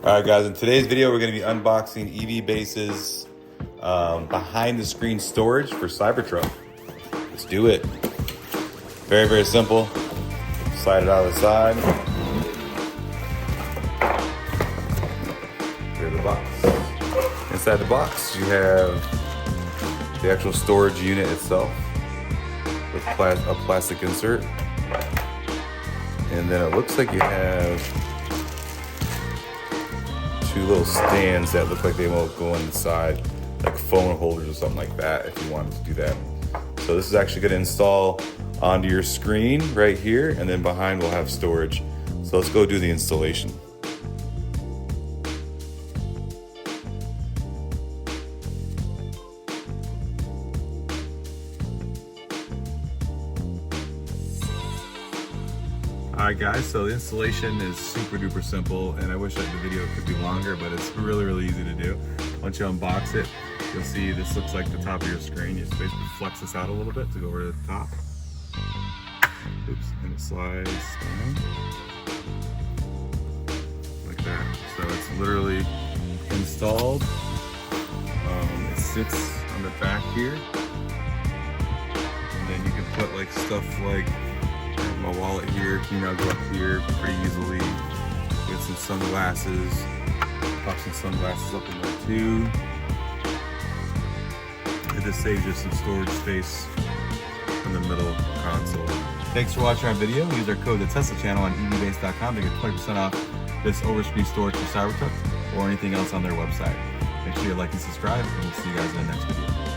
Alright guys, in today's video we're going to be unboxing EVBase's behind the screen storage for Cybertruck. Let's do it. Very, very simple. Slide it out of the side. Here's the box. Inside the box you have the actual storage unit itself with a plastic insert. And then it looks like you have two little stands that look like they will go inside, like phone holders or something like that if you wanted to do that. So this is actually going to install onto your screen right here, and then behind we'll have storage. So let's go do the installation. Alright guys, so the installation is super duper simple, and I wish that the video could be longer, but it's really easy to do. Once you unbox it, you'll see this looks like the top of your screen. You just basically flex this out a little bit to go over to the top. Oops, and it slides down like that. So it's literally installed. It sits on the back here, and then you can put like stuff like my wallet here, you know, go up here pretty easily. Get some sunglasses, pop some sunglasses up in there too. It just saves you some storage space in the middle console. Thanks for watching our video. Use our code to test the channel on EVBase.com to get 20% off this overscreen storage for Cybertruck or anything else on their website. Make sure you like and subscribe, and we'll see you guys in the next video.